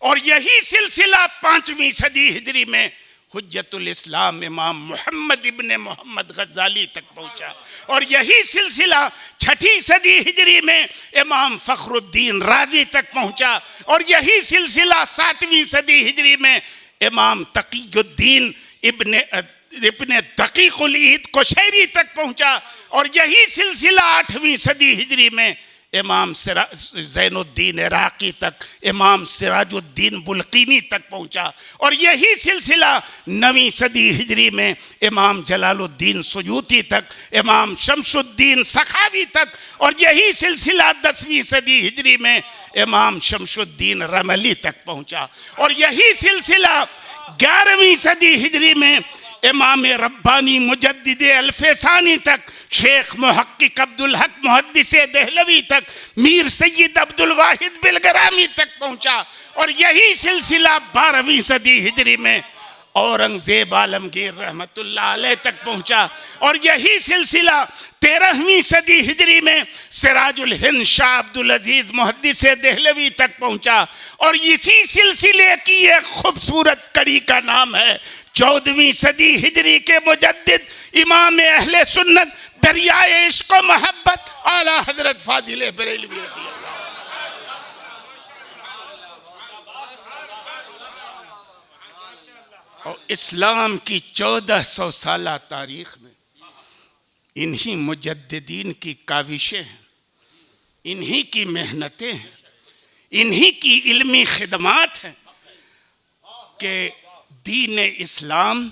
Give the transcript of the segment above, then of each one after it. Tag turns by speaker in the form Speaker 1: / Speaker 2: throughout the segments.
Speaker 1: और यही सिलसिला 5वीं सदी हिजरी में हुज्जतुल इस्लाम इमाम मोहम्मद इब्ने मोहम्मद गज़ाली तक पहुंचा। और यही सिलसिला 6ठी सदी हिजरी में इमाम फखरुद्दीन राजी तक पहुंचा। और यही सिलसिला 7वीं सदी हिजरी में इमाम तकीयुद्दीन इब्ने दकीकुल ईद कुशैरी तक पहुंचा। और यही सिलसिला 8वीं सदी हिजरी में इमाम ज़ैनुद्दीन इराक़ी तक, इमाम सिराजुद्दीन बुल्क़ीनी तक पहुंचा। और यही सिलसिला 9वीं सदी हिजरी में इमाम जलालुद्दीन सुयूती तक, इमाम शमशुद्दीन सखावी तक। और यही सिलसिला 10वीं सदी हिजरी में इमाम शमशुद्दीन रमली तक पहुंचा। और यही सिलसिला 11वीं सदी हिजरी में इमाम रब्बानी मुजद्दिद अल-फैसानी तक, शेख मुहक्किक अब्दुल हक मुहद्दिसे देहलवी तक, मीर सैयद अब्दुल वाहिद बिलगरामी तक पहुंचा। और यही सिलसिला 12वीं सदी हिजरी में औरंगजेब आलमगीर रहमतुल्लाह अलैह तक पहुंचा। और यही सिलसिला 13वीं सदी हिजरी में सिराजुल हिंद शाह अब्दुल अजीज मुहद्दिसे देहलवी तक पहुंचा। और इसी सिलसिले की एक खूबसूरत कड़ी का नाम है 14वीं सदी हिजरी के मुजद्दिद इमाम अहले सुन्नत दरियाए इश्क व मोहब्बत आला हजरत फाजिल बरेलवी रज़ी अल्लाह। और इस्लाम की 1400 साला तारीख में इन्हीं मुजद्दिदीन की काविशें हैं, इन्हीं की मेहनतें हैं, इन्हीं की इल्मी खिदमात हैं कि दीन इस्लाम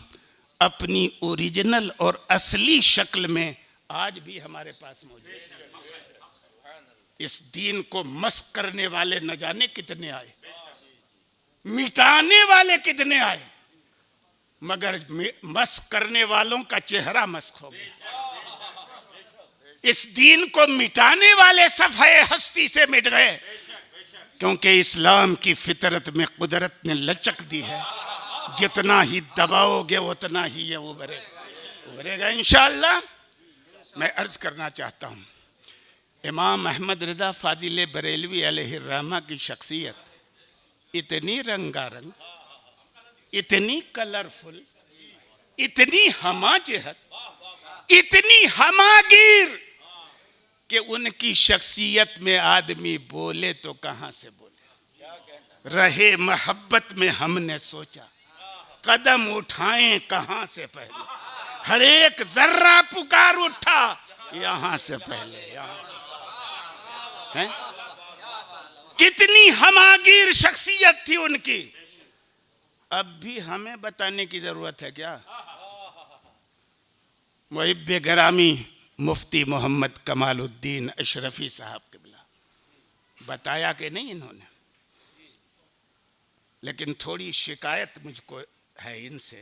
Speaker 1: अपनी ओरिजिनल और असली शक्ल में आज भी हमारे पास मौजूद है। इस दीन को मस्क करने वाले न जाने कितने आए, मिटाने वाले कितने आए, मगर मस्क करने वालों का चेहरा मस्क हो गया। इस दीन को मिटाने वाले सफ़े हस्ती से मिट गए, क्योंकि इस्लाम की फितरत में कुदरत ने लचक दी है, जितना ही दबाओगे उतना ही ये उभरेगा इंशाअल्लाह। मैं अर्ज करना चाहता हूँ, इमाम अहमद रज़ा फाजिल बरेलवी अलैहिर्रहमा की शख्सियत इतनी रंगारंग, इतनी कलरफुल, इतनी हमाजहत, इतनी हमागीर कि उनकी शख्सियत में आदमी बोले तो कहाँ से बोले। रहे मोहब्बत में हमने सोचा, कदम उठाएं कहाँ से पहले, हर एक जर्रा पुकार उठा यहाँ से पहले। यहाँ है कितनी हमागीर शख्सियत थी उनकी। अब भी हमें बताने की जरूरत है क्या? मुहिब्बे गरामी मुफ्ती मोहम्मद कमालुद्दीन अशरफी साहब क़िबला बताया कि नहीं इन्होंने, लेकिन थोड़ी शिकायत मुझको है इनसे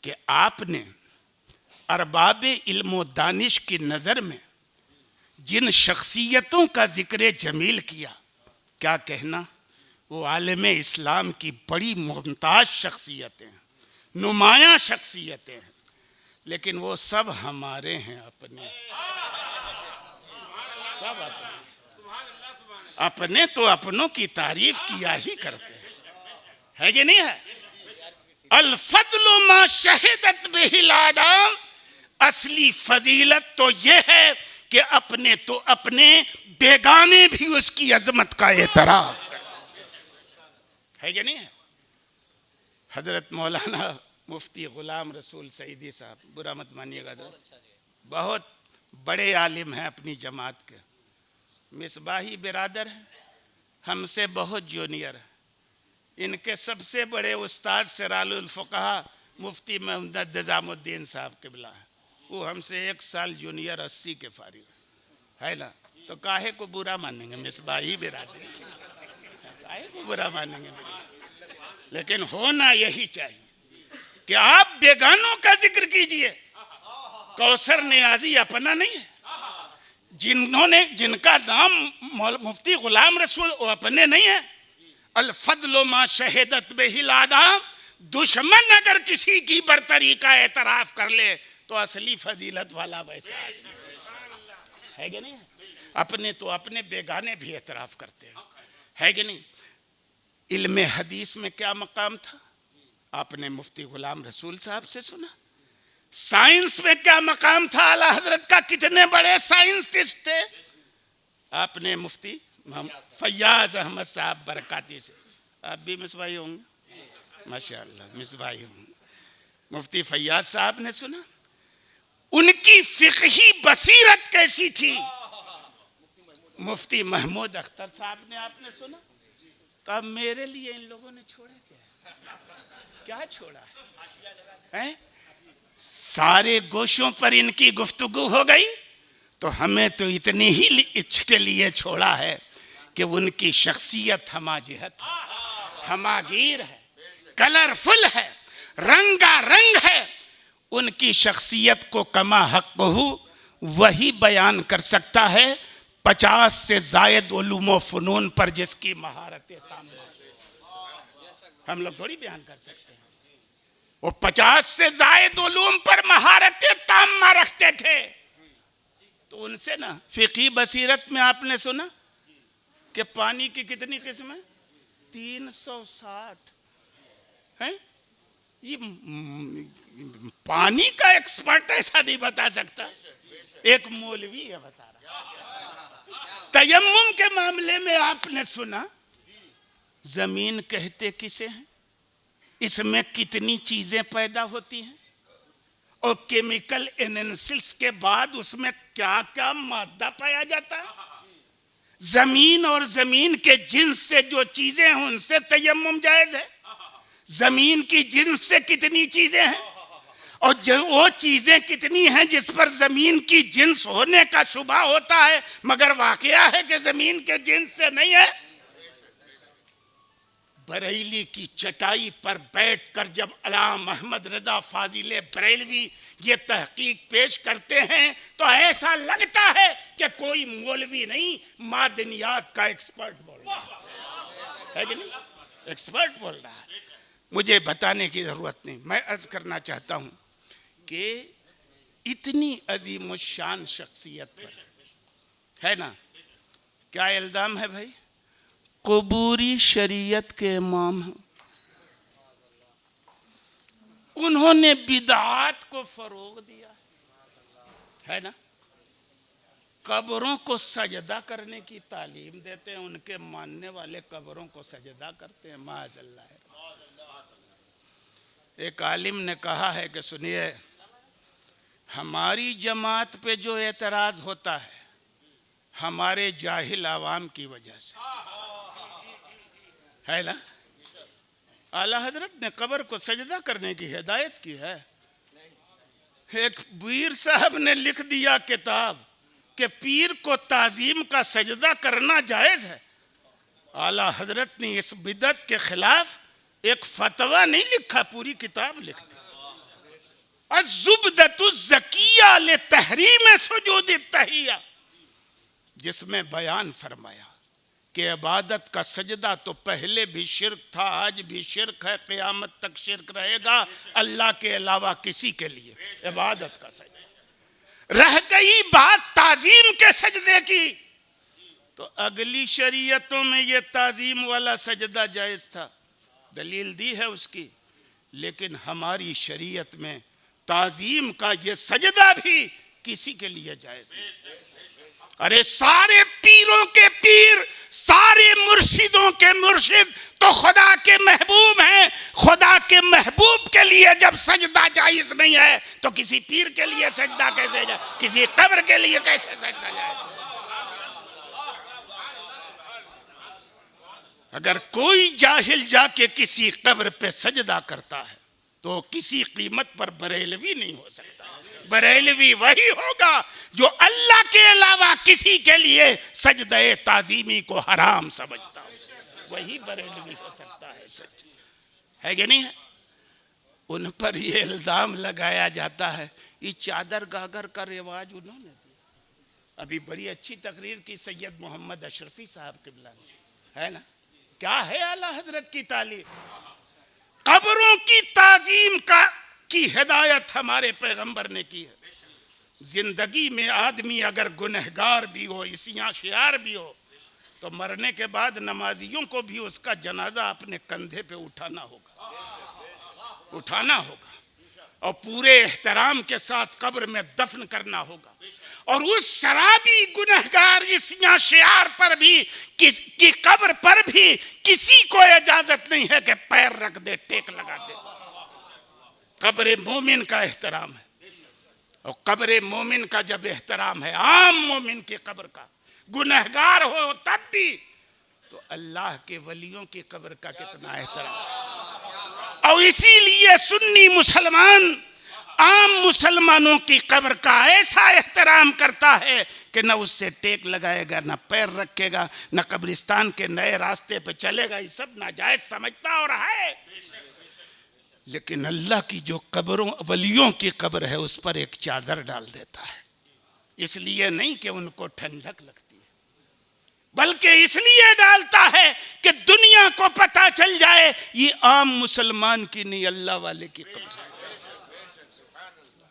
Speaker 1: कि आपने अरबाबे इल्म दानिश की नज़र में जिन शख्सियतों का जिक्र जमील किया, क्या कहना, वो आलम इस्लाम की बड़ी मुमताज़ शख्सियतें हैं, नुमायाँ शख्सियतें हैं, लेकिन वो सब हमारे हैं अपने, सब अपने तो अपनों की तारीफ किया ही करते हैं, है कि नहीं है? अल फज़लु मा शहिदत बिहिल आदम, असली फजीलत तो ये है कि अपने तो अपने, बेगाने भी उसकी अजमत का एतराफ है कि नहीं है? हजरत मौलाना मुफ्ती गुलाम रसूल सईदी साहब, बुरा मत मानिएगा, बहुत बड़े आलिम हैं अपनी जमात के, मिसबाही बिरादर हैं, हमसे बहुत जूनियर है। इनके सबसे बड़े उस्ताद सिराजुल फुक़हा मुफ्ती मोहम्मद निज़ामुद्दीन साहब क़िबला है, वो हमसे 1 साल जूनियर 80 के फारिग है ना। तो काहे को बुरा मानेंगे मिसबाही बिरादरी, काहे को बुरा मानेंगे? लेकिन होना यही चाहिए कि आप बेगानों का जिक्र कीजिए। कौसर नियाजी अपना नहीं है, जिनका नाम मुफ्ती गुलाम रसूल वो अपने नहीं है। अल फज़लु मा शहिदत बिहिल आदम, दुश्मन अगर किसी की बरतरी का एतराफ कर ले तो असली फजीलत वाला वैसा है कि नहीं? अपने तो अपने, बेगाने भी एतराफ करते हैं, है कि नहीं? इल्म हदीस में क्या मकाम था, आपने मुफ्ती गुलाम रसूल साहब से सुना। साइंस में क्या मकाम था, आला हजरत का कितने बड़े साइंटिस्ट थे, आपने मुफ्ती फैयाज अहमद साहब बरकाती से, आप भी मिसबाई होंगे माशाअल्लाह, मिसबाई होंगे, मुफ्ती फैयाज साहब ने सुना। उनकी फिक़ही बसीरत कैसी थी, मुफ्ती महमूद अख्तर साहब ने आपने सुना। तो अब मेरे लिए इन लोगों ने छोड़ा क्या छोड़ा है? सारे गोशों पर इनकी गुफ्तगू हो गई, तो हमें तो इतनी ही इसके लिए छोड़ा है कि उनकी शख्सियत हमाजिहत है, हमागीर है, कलरफुल है, रंगा रंग है। उनकी शख्सियत को कमा हक़्क़हू वही बयान कर सकता है 50 से ज़ायद उलूम व फ़नून पर जिसकी महारत ताम्मा, हम लोग थोड़ी बयान कर सकते हैं। वो 50 से ज़ायद उलूम पर महारत ताम्मा रखते थे। तो उनसे ना फ़िक़ही बसीरत में आपने सुना कि पानी की कितनी किस्में, 360 हैं। ये पानी का एक्सपर्ट ऐसा नहीं बता सकता, एक मौलवी है बता रहा। तयम्मुम के मामले में आपने सुना, जमीन कहते किसे हैं, इसमें कितनी चीजें पैदा होती हैं और केमिकल एनालिसिस के बाद उसमें क्या क्या मादा पाया जाता है। जमीन और जमीन के जिन्स से जो चीजें हैं उनसे तयम्मुम जायज है। जमीन की जिन्स से कितनी चीजें हैं और जो वो चीजें कितनी हैं जिस पर जमीन की जिन्स होने का शुबा होता है मगर वाकया है कि जमीन के जिन्स से नहीं है। बरेली की चटाई पर बैठकर जब अलाम अहमद रजा फाजिले बरेलवी ये तहकीक पेश करते हैं तो ऐसा लगता है कि कोई मौलवी नहीं, मादनियात का एक्सपर्ट बोल रहा है कि नहीं, एक्सपर्ट बोल रहा है। मुझे बताने की जरूरत नहीं, मैं अर्ज करना चाहता हूं कि इतनी अजीम शान शख्सियत पर है ना, क्या इल्जाम है भाई, कुबूरी शरीयत के इमाम हैं, उन्होंने बिदआत को फरोग दिया है ना, कब्रों को सजदा करने की तालीम देते हैं, उनके मानने वाले कब्रों को सजदा करते हैं। माअल्लाह। एक आलिम ने कहा है कि सुनिए, हमारी जमात पे जो एतराज होता है हमारे जाहिल आवाम की वजह से है ना। आला हजरत ने कब्र को सजदा करने की हिदायत की है। एक पीर साहब ने लिख दिया किताब कि पीर को ताजीम का सजदा करना जायज है। आला हजरत ने इस बिदअत के खिलाफ एक फतवा नहीं लिखा, पूरी किताब लिख दी, अज़्ज़ुब्दतुज़्ज़किया ले तहरीम सुजूद तहिया, जिसमें बयान फरमाया कि इबादत का सजदा तो पहले भी शिर्क था, आज भी शिर्क है, क़यामत तक शिर्क रहेगा अल्लाह के अलावा किसी के लिए इबादत का सजदा। रह गई बात ताजीम के सजदे की, तो अगली शरीयतों में ये ताजीम वाला सजदा जायज था, दलील दी है उसकी, लेकिन हमारी शरीयत में ताजीम का ये सजदा भी किसी के लिए जायज नहीं। अरे सारे पीरों के पीर, सारे मुर्शिदों के मुर्शिद तो खुदा के महबूब हैं। खुदा के महबूब के लिए जब सजदा जायज नहीं है तो किसी पीर के लिए सजदा कैसे जाए, किसी कब्र के लिए कैसे सजदा जाए। अगर कोई जाहिल जाके किसी कब्र पे सजदा करता है तो किसी कीमत पर बरेलवी नहीं हो सकता। बरेलवी वही होगा जो अल्लाह के अलावा किसी के लिए सजदे ताजीमी को हराम समझता हो, वही बरेलवी हो सकता है। सच है कि नहीं है। उन पर ये इल्जाम लगाया जाता है ये चादर गागर का रिवाज उन्होंने दिया। अभी बड़ी अच्छी तकरीर की सैयद मोहम्मद अशरफी साहब किबला ने, है ना, क्या है आला हजरत की तालीम, कब्रों की ताजीम की हिदायत हमारे पैगंबर ने की है। जिंदगी में आदमी अगर गुनहगार भी हो, इसियां शियार भी हो, तो मरने के बाद नमाजियों को भी उसका जनाजा अपने कंधे पे उठाना होगा और पूरे एहतराम के साथ कब्र में दफन करना होगा। और उस शराबी गुनहगार इसिया शियार पर भी की कब्र पर भी किसी को इजाजत नहीं है कि पैर रख दे, टेक लगा दे। कब्र मोमिन का एहतराम है। और कब्र मोमिन का जब एहतराम है, आम मोमिन की कब्र का, गुनहगार हो तब भी, तो अल्लाह के वलियों की कब्र का कितना एहतराम। और इसीलिए सुन्नी मुसलमान आम मुसलमानों की कब्र का ऐसा एहतराम करता है कि न उससे टेक लगाएगा, न पैर रखेगा, न कब्रिस्तान के नए रास्ते पे चलेगा। ये सब नाजायज समझता और है। लेकिन अल्लाह की जो कब्रों वलियों की कब्र है उस पर एक चादर डाल देता है, इसलिए नहीं कि उनको ठंडक लगती है, बल्कि इसलिए डालता है कि दुनिया को पता चल जाए ये आम मुसलमान की नहीं, अल्लाह वाले की कब्र है।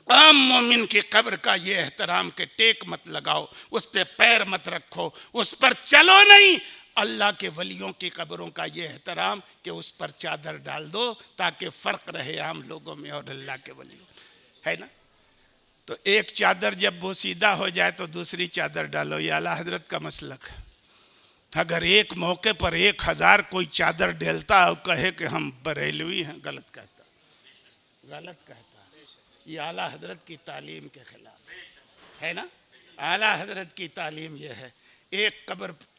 Speaker 1: आम मोमिन की कब्र का ये एहतराम के टेक मत लगाओ, उस पर पैर मत रखो, उस पर चलो नहीं। अल्लाह के वलियों की कब्रों का ये एहतराम कि उस पर चादर डाल दो ताकि फर्क रहे आम लोगों में और अल्लाह के वलियों, है ना। तो एक चादर जब वो सीधा हो जाए तो दूसरी चादर डालो, ये आला हजरत का मसलक है। अगर एक मौके पर 1000 कोई चादर डालता और कहे कि हम बरेलवी हैं, गलत कहता है। ये आला हजरत की तालीम के खिलाफ है ना। आला हजरत की तालीम ये है, एक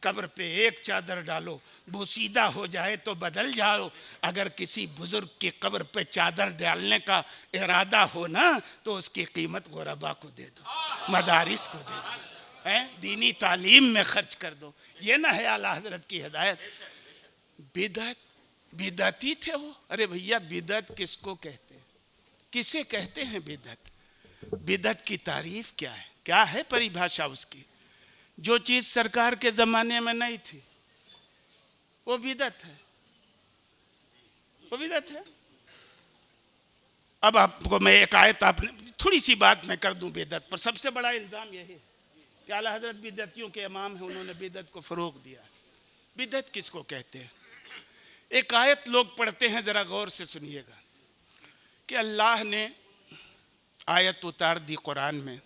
Speaker 1: कब्र पे एक चादर डालो, वो सीधा हो जाए तो बदल जाओ। अगर किसी बुजुर्ग की कब्र पे चादर डालने का इरादा हो ना तो उसकी कीमत गुरबा को दे दो, मदारिस को दे दो, हैं, दीनी तालीम में खर्च कर दो। ये ना है आला हजरत की हिदायत। बिदअती थे वो। अरे भैया बिदअत किसको कहते हैं, किसे कहते हैं बिदअत? बिदअत की तारीफ क्या है परिभाषा उसकी? जो चीज सरकार के जमाने में नहीं थी वो बिदअत है, वो बिदअत है। अब आपको मैं एक आयत, आपने थोड़ी सी बात मैं कर दूं बिदअत पर। सबसे बड़ा इल्जाम यही है कि आला हजरत बिदअतियों के इमाम हैं, उन्होंने बिदअत को फरोग दिया। बिदअत किसको कहते हैं? एक आयत लोग पढ़ते हैं, जरा गौर से सुनिएगा कि अल्लाह ने आयत उतार दी कुरान में,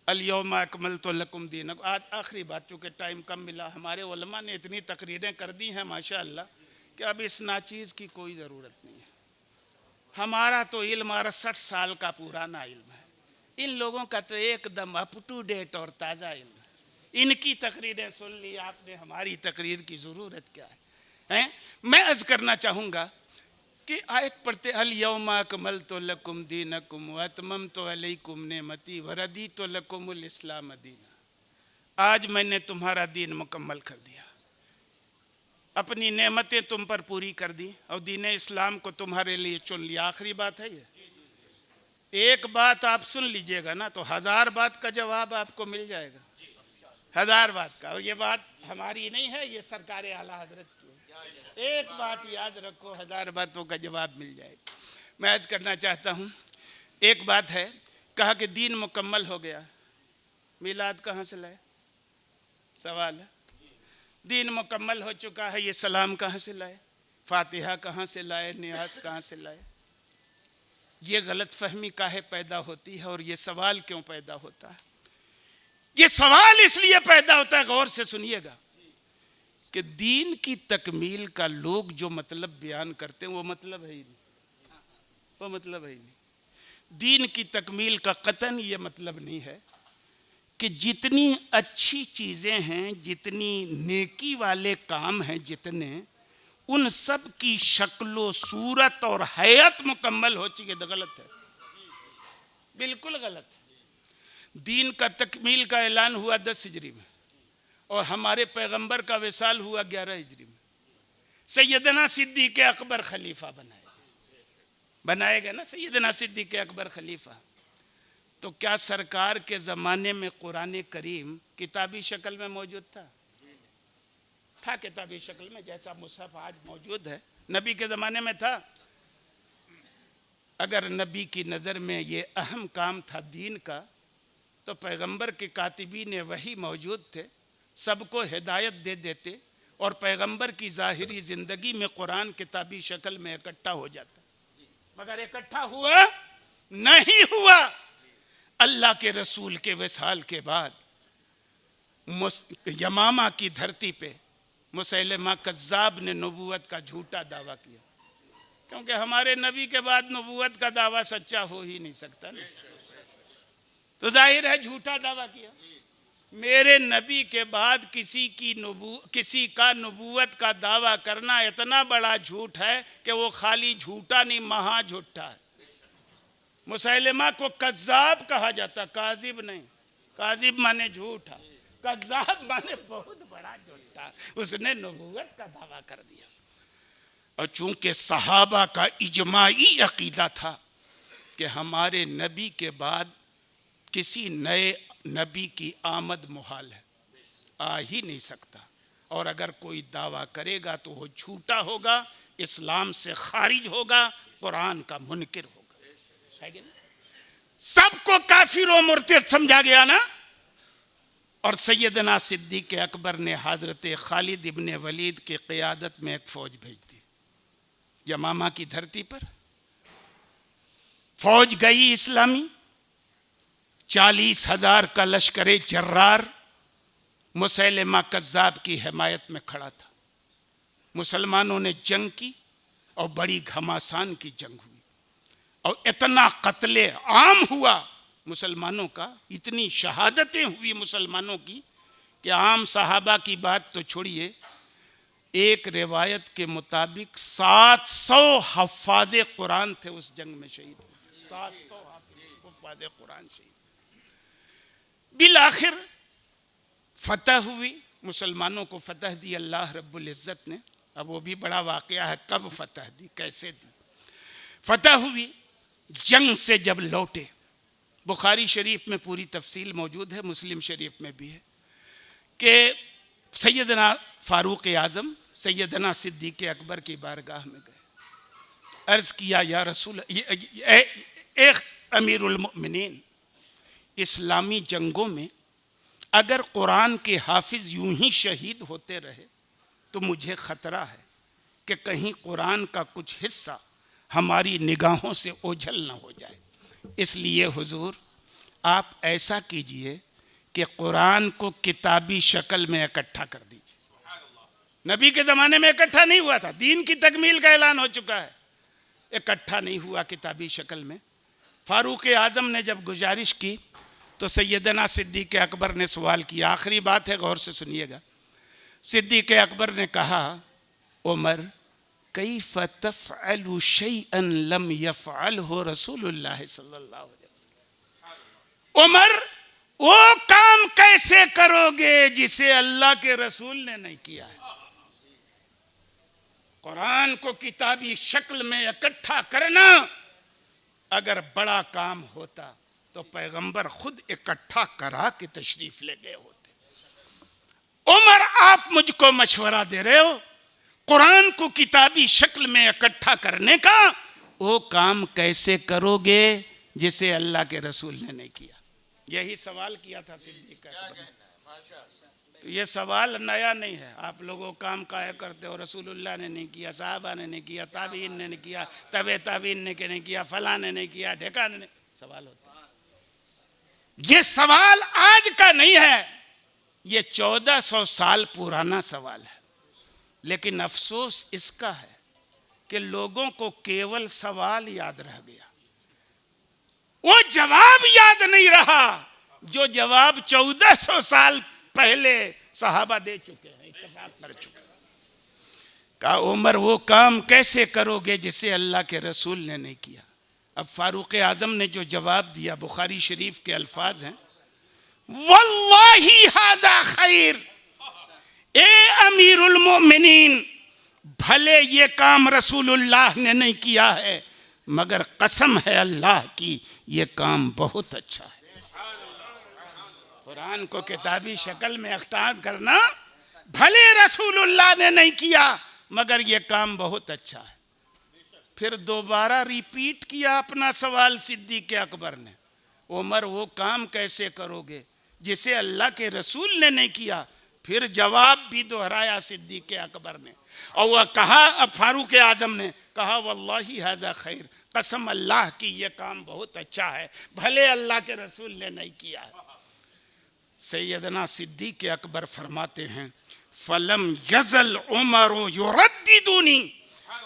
Speaker 1: अल-यौमा अकमलतु लकुम दीनकुम। आज आखिरी बात, चूँकि टाइम कम मिला, हमारे उलमा ने इतनी तकरीरें कर दी हैं माशाअल्लाह कि अब इस नाचीज़ की कोई ज़रूरत नहीं है। हमारा तो इल्म, हमारा 60 साल का पुराना इल्म है, इन लोगों का तो एकदम अप टू डेट और ताज़ा इल्म है। इनकी तकरीरें सुन ली आपने, हमारी तकरीर की ज़रूरत क्या है? मैं अर्ज़ करना चाहूँगा कि आयत पढ़ते, अल यौमा अकमलतु लकुम दीनकुम व अतममतु अलैकुम नेमती व रदीतु लकुमुल इस्लाम दीना। आज मैंने तुम्हारा दीन मुकम्मल कर दिया, अपनी नेमतें तुम पर पूरी कर दी और दीन इस्लाम को तुम्हारे लिए चुन लिया। आखिरी बात है ये। एक बात आप सुन लीजिएगा ना तो 1000 बात का जवाब आपको मिल जाएगा, 1000 बात का। और ये बात हमारी नहीं है, ये सरकार आला हजरत की। एक बात याद रखो, 1000 बातों का जवाब मिल जाएगा। मैं अर्ज करना चाहता हूँ, एक बात है, कहा कि दीन मुकम्मल हो गया, मिलाद कहाँ से लाए? सवाल है। दीन मुकम्मल हो चुका है, ये सलाम कहाँ से लाए? फातिहा कहाँ से लाए? नियाज कहाँ से लाए? ये गलत फहमी काहे पैदा होती है और ये सवाल क्यों पैदा होता है? ये सवाल इसलिए पैदा होता है, गौर से सुनिएगा, कि दीन की तकमील का लोग जो मतलब बयान करते हैं वो मतलब है ही नहीं, वो मतलब है ही नहीं। दीन की तकमील का कतन ये मतलब नहीं है कि जितनी अच्छी चीज़ें हैं, जितनी नेकी वाले काम हैं, जितने, उन सब की शक्लो सूरत और हैत मुकम्मल हो चुकी है। तो गलत है, बिल्कुल गलत है। दीन का तकमील का ऐलान हुआ 10 हिजरी में और हमारे पैगंबर का विसाल हुआ 11 हिजरी में। सैयदना सिद्दीक़ अकबर खलीफा बनाए गए ना, सैयदना सिद्दीक़ अकबर खलीफा। तो क्या सरकार के ज़माने में कुरान करीम किताबी शक्ल में मौजूद था किताबी शक्ल में, जैसा मुसहफ आज मौजूद है? नबी के ज़माने में था? अगर नबी की नज़र में ये अहम काम था दीन का, तो पैगंबर के कातिबीन वही मौजूद थे, सबको हिदायत दे देते और पैगंबर की ज़ाहिरी ज़िंदगी में कुरान किताबी शक्ल में इकट्ठा हो जाता, मगर इकट्ठा हुआ नहीं हुआ। अल्लाह के रसूल के विसाल के बाद यमामा की धरती पे मुसैलिमा कज़्ज़ाब ने नबूवत का झूठा दावा किया, क्योंकि हमारे नबी के बाद नबूवत का दावा सच्चा हो ही नहीं सकता ना, तो जाहिर है झूठा दावा किया। मेरे नबी के बाद किसी का नबूवत का दावा करना इतना बड़ा झूठ है कि वो खाली झूठा नहीं, महा झूठा है। मुसैलिमा को कज़्ज़ाब कहा जाता, काज़िब नहीं। काज़िब माने झूठा, कज़्ज़ाब माने बहुत बड़ा झूठा। उसने नबूवत का दावा कर दिया। और चूंकि सहाबा का इजमाई अकीदा था कि हमारे नबी के बाद किसी नए नबी की आमद मुहाल है, आ ही नहीं सकता, और अगर कोई दावा करेगा तो वो झूठा होगा, इस्लाम से खारिज होगा, कुरान का मुनकिर होगा, है कि नहीं? सबको काफिर और मुर्तद समझा गया ना। और सैयदना सिद्दीक़ अकबर ने हजरत खालिद इब्ने वलीद की क़ियादत में एक फौज भेज दी यमामा की धरती पर। फौज गई इस्लामी, 40,000 का लश्कर जर्रार मुसैलिमा कज़्ज़ाब की हिमायत में खड़ा था। मुसलमानों ने जंग की और बड़ी घमासान की जंग हुई और इतना कत्ले आम हुआ मुसलमानों का, इतनी शहादतें हुई मुसलमानों की कि आम सहाबा की बात तो छोड़िए, एक रिवायत के मुताबिक 700 हफ़ाज़े कुरान थे उस जंग में शहीद। 700 हफ़ाज़े कुरान शहीद। बिल आखिर फतह हुई, मुसलमानों को फतह दी अल्लाह रब्बुल इज़्ज़त ने। अब वो भी बड़ा वाक़या है, कब फतह दी, कैसे दी। फतह हुई, जंग से जब लौटे, बुखारी शरीफ में पूरी तफसील मौजूद है, मुस्लिम शरीफ में भी है कि सैयदना फ़ारूक़ आज़म सैयदना सिद्दीक़ अकबर की बारगाह में गए, अर्ज़ किया, या रसूल, एक अमीरुल मोमिनीन, इस्लामी जंगों में अगर कुरान के हाफिज़ यूं ही शहीद होते रहे तो मुझे ख़तरा है कि कहीं कुरान का कुछ हिस्सा हमारी निगाहों से ओझल ना हो जाए। इसलिए हुजूर आप ऐसा कीजिए कि कुरान को किताबी शक्ल में इकट्ठा कर दीजिए। नबी के ज़माने में इकट्ठा नहीं हुआ था, दीन की तकमील का ऐलान हो चुका है, इकट्ठा नहीं हुआ किताबी शक्ल में। फ़ारूक़ आज़म ने जब गुजारिश की तो सैयदना सिद्दीक़ अकबर ने सवाल किया, आखिरी बात है, गौर से सुनिएगा। सिद्दीक़ अकबर ने कहा, उमर कैफ़ तफ़अलु शैअन लम यफ़अलहु रसूलुल्लाह सल्लल्लाहु अलैहि वसल्लम, उमर वो काम कैसे करोगे जिसे अल्लाह के रसूल ने नहीं किया है। कुरान को किताबी शक्ल में इकट्ठा करना अगर बड़ा काम होता तो पैगंबर खुद इकट्ठा करा के तशरीफ ले गए होते। उमर आप मुझको मशवरा दे रहे हो कुरान को किताबी शक्ल में इकट्ठा करने का, वो काम कैसे करोगे जिसे अल्लाह के रसूल ने नहीं किया। यही सवाल किया था सिद्दीक़ अकबर ने। तो ये सवाल नया नहीं है, आप लोगों काम काहे करते हो, रसूलुल्लाह ने नहीं किया, साहबा ने नहीं किया, ताबीन ने नहीं किया, तबे ताबीन ने नहीं किया, फलां ने नहीं किया, ढेकाने ने, सवाल होता है। ये सवाल आज का नहीं है, ये 1400 साल पुराना सवाल है। लेकिन अफसोस इसका है कि लोगों को केवल सवाल याद रह गया, वो जवाब याद नहीं रहा जो जवाब 1400 साल पहले सहाबा दे चुके हैं, इत्तेफाक कर चुके हैं। कहा, उमर वो काम कैसे करोगे जिसे अल्लाह के रसूल ने नहीं किया। अब फारूक आजम ने जो जवाब दिया, बुखारी शरीफ के अल्फाज हैं, वल्लाही हादा खैर, ए अमीरुल मोमिनीन, भले ये काम रसूलुल्लाह ने नहीं किया है, मगर कसम है अल्लाह की, ये काम बहुत अच्छा है। कुरान को किताबी शक्ल में अख्तार करना भले रसूलुल्लाह ने नहीं किया, मगर ये काम बहुत अच्छा है। फिर दोबारा रिपीट किया अपना सवाल सिद्दीक़ अकबर ने, उमर वो काम कैसे करोगे जिसे अल्लाह के रसूल ने नहीं किया। फिर जवाब भी दोहराया सिद्दीक़ अकबर ने, और वह कहा, अब फारूक आजम ने कहा, वल्लाही हाज़ा खैर, कसम अल्लाह की ये काम बहुत अच्छा है, भले अल्लाह के रसूल ने नहीं किया है। सैयदना सिद्दीक़ अकबर फरमाते हैं, फलम यज़ल उमर युरद्दिदुनी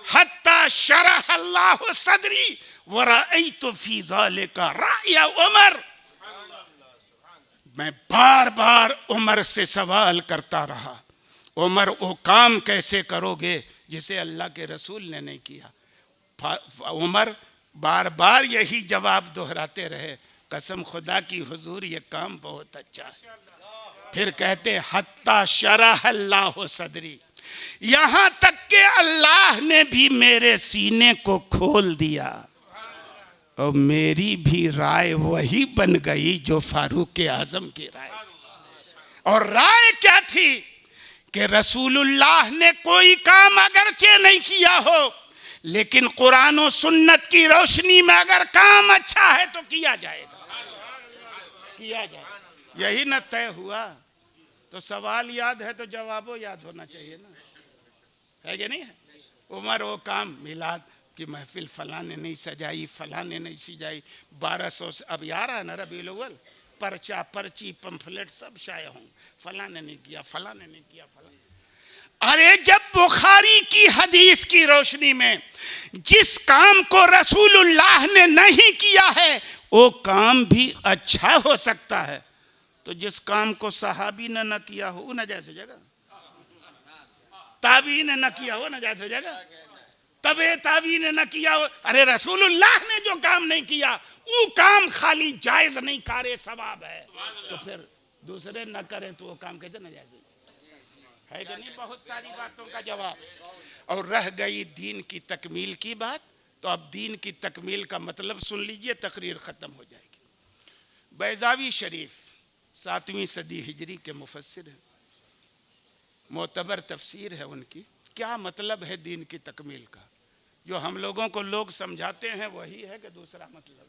Speaker 1: हत्ता शरह अल्लाह सदरी व रअयतु फी ज़ालिका राय उमर। मैं बार बार उमर से सवाल करता रहा, उमर वो काम कैसे करोगे जिसे अल्लाह के रसूल ने नहीं किया। उमर बार बार यही जवाब दोहराते रहे, कसम खुदा की हुजूर ये काम बहुत अच्छा है। फिर कहते हत्ता शरह अल्लाह सदरी, यहां तक के अल्लाह ने भी मेरे सीने को खोल दिया और मेरी भी राय वही बन गई जो फारूक आजम की राय थी। और राय क्या थी कि रसूलुल्लाह ने कोई काम अगरचे नहीं किया हो, लेकिन कुरान और सुन्नत की रोशनी में अगर काम अच्छा है तो किया जाएगा, किया जाएगा। यही न तय हुआ। तो सवाल याद है तो जवाबो याद होना चाहिए ना, है कि नहीं है। उमर वो काम, मिलाद की महफिल फलाने नहीं सजाई, फलाने नहीं सजाई, 1200 अब यार है ना रबीउल अव्वल, पर्चा पर्ची पंफलेट सब शाये हों, फलाने नहीं किया, फलाने नहीं किया, फलाने। अरे जब बुखारी की हदीस की रोशनी में जिस काम को रसूलुल्लाह ने नहीं किया है वो काम भी अच्छा हो सकता है, तो जिस काम को सहाबी ने न किया हो वो नाजायज हो जाएगा, ताबी ने न किया हो नाजायज हो जाएगा, तबे ताबी ने न किया हो। अरे रसूलुल्लाह ने जो काम नहीं किया वो काम खाली जायज नहीं, कारे सवाब है, तो फिर दूसरे न करें तो वो काम कैसे नाजायज हो है कि नहीं। बहुत सारी बातों का जवाब। और रह गई दीन की तकमील की बात, तो अब दीन की तकमील का मतलब सुन लीजिए, तकरीर ख़त्म हो जाएगी। बैज़ावी शरीफ 7वीं सदी हिजरी के मुफस्सिर हैं, मोतबर तफसीर है उनकी। क्या मतलब है दीन की तकमील का, जो हम लोगों को लोग समझाते हैं वही है कि दूसरा मतलब।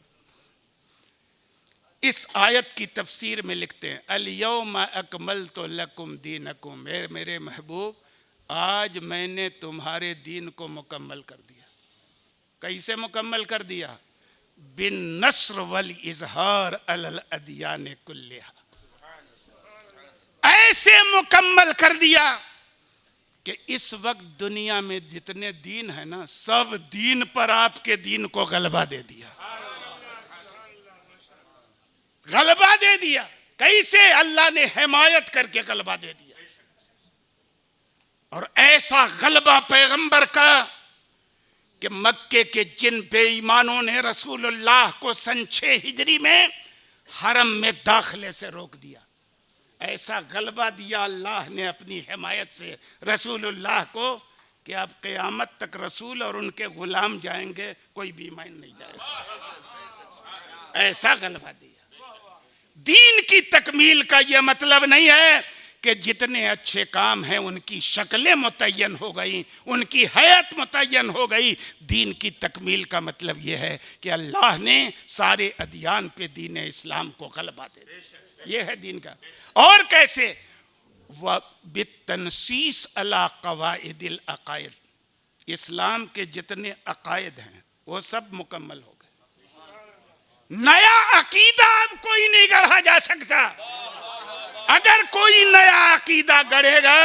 Speaker 1: इस आयत की तफसीर में लिखते हैं, अल यौमा अकमलतु लकुम दीनकुम, मेरे महबूब आज मैंने तुम्हारे दीन को मुकम्मल कर दिया। कैसे मुकम्मल कर दिया? बिन नस्र वल इजहार अलल अदियान कुल्लिहा, ऐसे मुकम्मल कर दिया कि इस वक्त दुनिया में जितने दीन है ना, सब दीन पर आपके दीन को गलबा दे दिया, गलबा दे दिया। कैसे? अल्लाह ने हिमायत करके गलबा दे दिया। और ऐसा गलबा पैगंबर का कि मक्के के जिन बेईमानों ने रसूलुल्लाह को सन 6 हिजरी में हरम में दाखिले से रोक दिया, ऐसा गलबा दिया अल्लाह ने अपनी हिमायत से रसूलुल्लाह को कि अब क़यामत तक रसूल और उनके गुलाम जाएंगे, कोई भी ईमान नहीं जाएगा। ऐसा गलबा दिया। दीन की तकमील का यह मतलब नहीं है कि जितने अच्छे काम हैं उनकी शक्लें मुतय्यन हो गई, उनकी हयात मुतय्यन हो गई। दीन की तकमील का मतलब यह है कि अल्लाह ने सारे अदियान पे दीन इस्लाम को गलबा दे दिया। यह है दीन का। और कैसे? व बितनसीस अला क़वाइदिल अक़ाइद, इस्लाम के जितने अक़ायद हैं वो सब मुकम्मल हो गए। नया अकीदा अब कोई नहीं गढ़ा जा सकता। अगर कोई नया अकीदा गढ़ेगा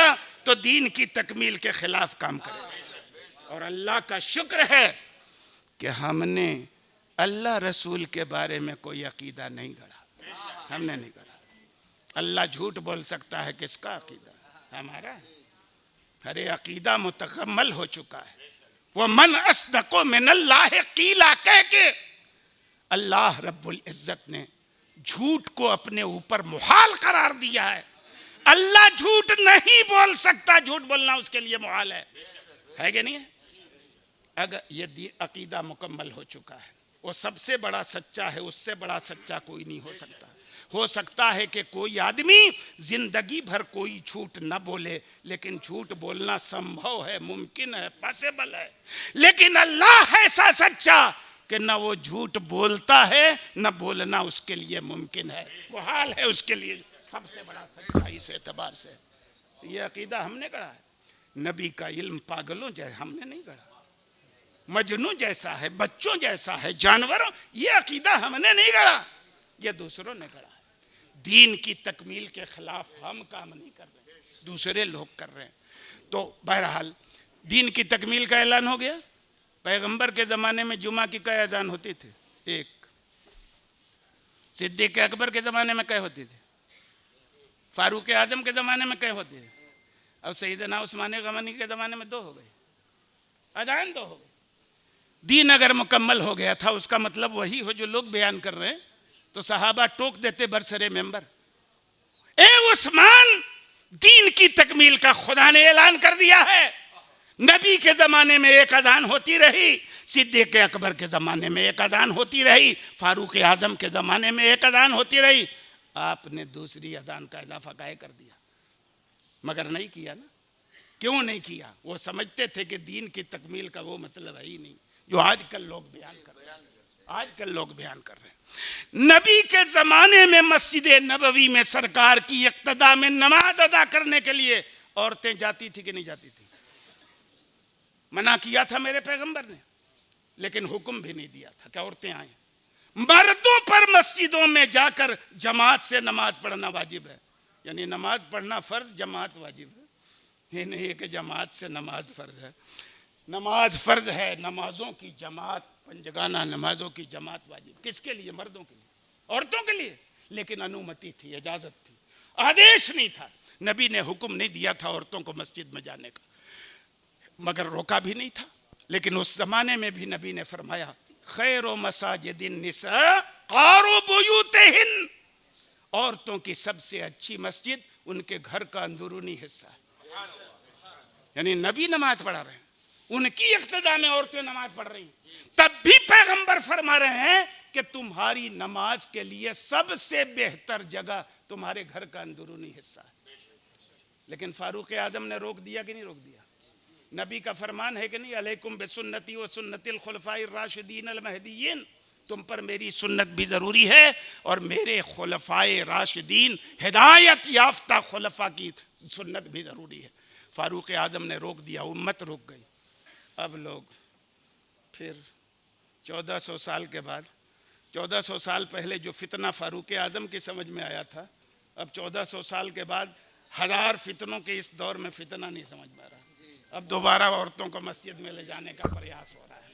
Speaker 1: तो दीन की तकमील के खिलाफ काम करेगा। और अल्लाह का शुक्र है कि हमने अल्लाह रसूल के बारे में कोई अकीदा नहीं गढ़ा, हमने नहीं गढ़ा। अल्लाह झूठ बोल सकता है, किसका अकीदा? हमारा। अरे अकीदा मुतकम्मल हो चुका है। वो मन अस्दक़ु मिनल्लाह क़ीला कह के अल्लाह रब्बुल इज़्ज़त ने झूठ को अपने ऊपर मुहाल करार दिया है। अल्लाह झूठ नहीं बोल सकता, झूठ बोलना उसके लिए मुहाल है कि नहीं है? अगर ये अकीदा मुकम्मल हो चुका है, वो सबसे बड़ा सच्चा है, उससे बड़ा सच्चा कोई नहीं हो सकता। हो सकता है कि कोई आदमी जिंदगी भर कोई झूठ न बोले, लेकिन झूठ बोलना संभव है, मुमकिन है, पॉसिबल है। लेकिन अल्लाह ऐसा सच्चा कि न वो झूठ बोलता है न बोलना उसके लिए मुमकिन है, वो हाल है उसके लिए सबसे बड़ा सच्चा। इस एतबार से तो ये अकीदा हमने गढ़ा है। नबी का इल्म पागलों जैसा हमने नहीं गढ़ा, मजनू जैसा है, बच्चों जैसा है, जानवरों, ये अकीदा हमने नहीं गढ़ा, ये दूसरों ने गढ़ा है। दीन की तकमील के खिलाफ हम काम नहीं कर रहे, दूसरे लोग कर रहे हैं। तो बहरहाल दीन की तकमील का ऐलान हो गया। पैगंबर के ज़माने में जुमा की कै अजान होती थी? एक। सिद्दीक़ अकबर के ज़माने में कै होती थी? फारूक आजम के ज़माने में कै होती थी? अब सैयदना उस्मान गनी के ज़माने में 2 हो गई, अजान 2 हो गई। दीन अगर मुकम्मल हो गया था, उसका मतलब वही हो जो लोग बयान कर रहे हैं। तो सहाबा टोक देते बरसरे मेंबर, ए उस्मान, दीन की तकमील का खुदा ने ऐलान कर दिया है। नबी के ज़माने में एक अजान होती रही, सिद्दीक़ अकबर के ज़माने में एक अजान होती रही, फारूक आजम के ज़माने में एक अजान होती रही, आपने दूसरी अजान का इजाफा काहे कर दिया? मगर नहीं किया ना। क्यों नहीं किया? वो समझते थे कि दीन की तकमील का वो मतलब है ही नहीं जो आजकल लोग बयान कर रहे हैं। आजकल लोग बयान कर रहे हैं। नबी के ज़माने में मस्जिद नबवी में सरकार की इक्तदा में नमाज अदा करने के लिए औरतें जाती थी कि नहीं जाती थी? मना किया था मेरे पैगंबर ने, लेकिन हुक्म भी नहीं दिया था कि औरतें आए। मर्दों पर मस्जिदों में जाकर जमात से नमाज पढ़ना वाजिब है, यानी नमाज पढ़ना फर्ज, जमात वाजिब है। ये नहीं है कि जमात से नमाज फर्ज है। नमाज फर्ज है, नमाजों की जमात, पंजगाना नमाजों की जमात वाजिब। किसके लिए? मर्दों के लिए, औरतों के लिए। लेकिन अनुमति थी, इजाजत थी, आदेश नहीं था। नबी ने हुक्म नहीं दिया था औरतों को मस्जिद में जाने का, मगर रोका भी नहीं था। लेकिन उस जमाने में भी नबी ने फरमाया, खैरो मसाजिदिन निसा क़ारू बुयूतिहिन, औरतों की सबसे अच्छी मस्जिद उनके घर का अंदरूनी हिस्सा है। यानी नबी नमाज पढ़ा रहे हैं, उनकी इक्तदा में औरतें नमाज पढ़ रही हैं, तब भी पैगंबर फरमा रहे हैं कि तुम्हारी नमाज के लिए सबसे बेहतर जगह तुम्हारे घर का अंदरूनी हिस्सा है। लेकिन फारूक आजम ने रोक दिया कि नहीं रोक दिया? नबी का फरमान है कि नहीं, अलैकुम बिसुन्नती व सुन्नतिल खुलफाइर राशिदीन अल महदीयीन, तुम पर मेरी सुन्नत भी ज़रूरी है और मेरे खुलफाए राशिदीन हिदायत याफ्ता खुलफा की सुन्नत भी ज़रूरी है। फारूक आजम ने रोक दिया, उम्मत रुक गई। अब लोग फिर 1400 साल के बाद, 1400 साल पहले जो फितना फारूक आजम की समझ में आया था, अब 1400 साल के बाद 1000 फितनों के इस दौर में फितना नहीं समझ में आ रहा। अब दोबारा औरतों को मस्जिद में ले जाने का प्रयास हो रहा है।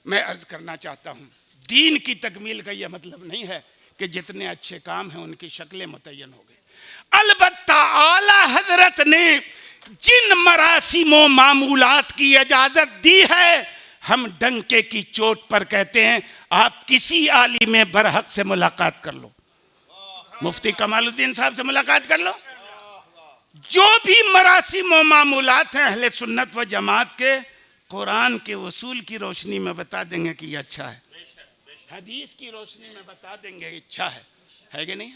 Speaker 1: मैं अर्ज करना चाहता हूँ, दीन की तकमील का यह मतलब नहीं है कि जितने अच्छे काम हैं उनकी शक्लें मुतय्यन हो गई। अलबत्ता आला हजरत ने जिन मरासिमों मामूलात की इजाजत दी है, हम डंके की चोट पर कहते हैं, आप किसी आलिम बरहक से मुलाकात कर लो, मुफ्ती कमालुद्दीन साहब से मुलाकात कर लो, जो भी मरासिम व मामूलात हैं अहले सुन्नत व जमात के, कुरान के उसूल की रोशनी में बता देंगे कि ये अच्छा है, हदीस की रोशनी में बता देंगे अच्छा है कि नहीं?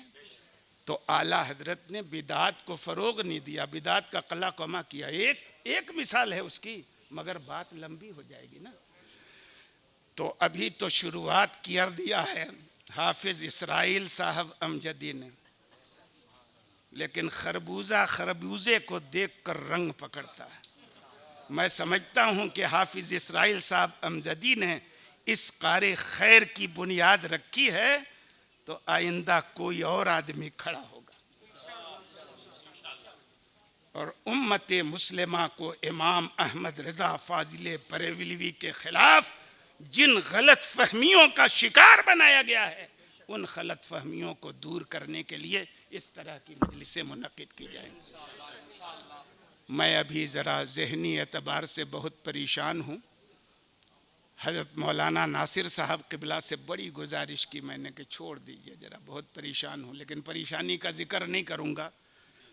Speaker 1: तो आला हजरत ने बिदात को फरोग नहीं दिया, बिदात का कला कमा किया। एक मिसाल है उसकी, मगर बात लंबी हो जाएगी ना। तो अभी तो शुरुआत कर दिया है हाफिज इसराइल साहब अमजदी ने, लेकिन खरबूजे को देखकर रंग पकड़ता है। मैं समझता हूं कि हाफिज इसराइल साहब अमजदी ने इस क़ारे खैर की बुनियाद रखी है, तो आइंदा कोई और आदमी खड़ा होगा और उम्मत मुस्लिमा को इमाम अहमद रज़ा फाजिल बरेलवी के खिलाफ जिन गलत फहमियों का शिकार बनाया गया है, उन गलत फहमियों को दूर करने के लिए इस तरह की मजलिसें मुनक़िद की जाएंगी। मैं अभी ज़रा ज़हनी एतबार से बहुत परेशान हूँ। हज़रत मौलाना नासिर साहब क़िबला से बड़ी गुजारिश की मैंने कि छोड़ दीजिए ज़रा, बहुत परेशान हूँ, लेकिन परेशानी का जिक्र नहीं करूँगा।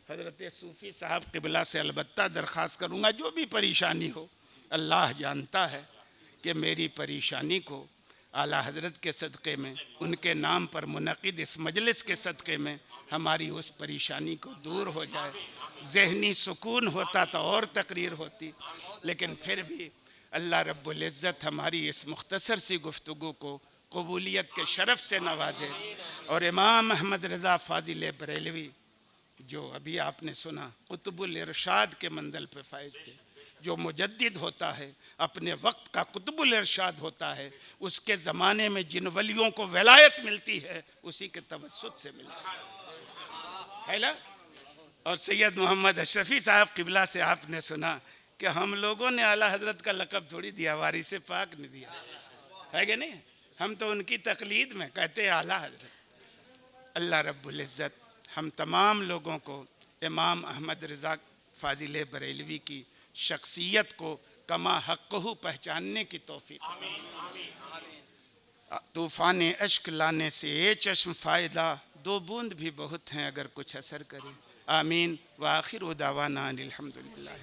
Speaker 1: हज़रत सूफ़ी साहब क़िबला से अलबत्ता दरख्वास्त करूँगा, जो भी परेशानी हो अल्लाह जानता है कि मेरी परेशानी को आला हज़रत के सदक़े में, उनके नाम पर मुनक़िद इस मजलिस के सदक़े में हमारी उस परेशानी को दूर हो जाए। ज़हनी सुकून होता तो और तकरीर होती, लेकिन फिर भी अल्लाह रब्बुल इज़्ज़त हमारी इस मुख्तसर सी गुफ्तगू को कबूलियत के शरफ़ से नवाजे और इमाम अहमद रज़ा फाजिल बरेलवी जो अभी आपने सुना कुतुबुल इरशाद के मंजिल पे फाइज थे। जो मुजद्दिद होता है, अपने वक्त का कुतुबुल इरशाद होता है, उसके ज़माने में जिन वलियों को वलायत मिलती है उसी के तवस्सुत से मिलती है ना। और सैयद मोहम्मद अशरफी साहब किबला से आपने सुना कि हम लोगों ने आला हजरत का लक़ब थोड़ी दिया, वारिस पाक ने दिया है कि नहीं। हम तो उनकी तकलीद में कहते हैं आला हजरत। अल्लाह रब्बुल इज़्ज़त हम तमाम लोगों को इमाम अहमद रज़ा फ़ाज़िल बरेलवी की शख्सियत को कमा हक़्क़हू पहचानने की तौफ़ीक़। तूफ़ान अश्क लाने से ये चश्म फ़ायदा, दो बूंद भी बहुत हैं अगर कुछ असर करे। आमीन व आखिर दावाना अनिल हम्दुलिल्लाह।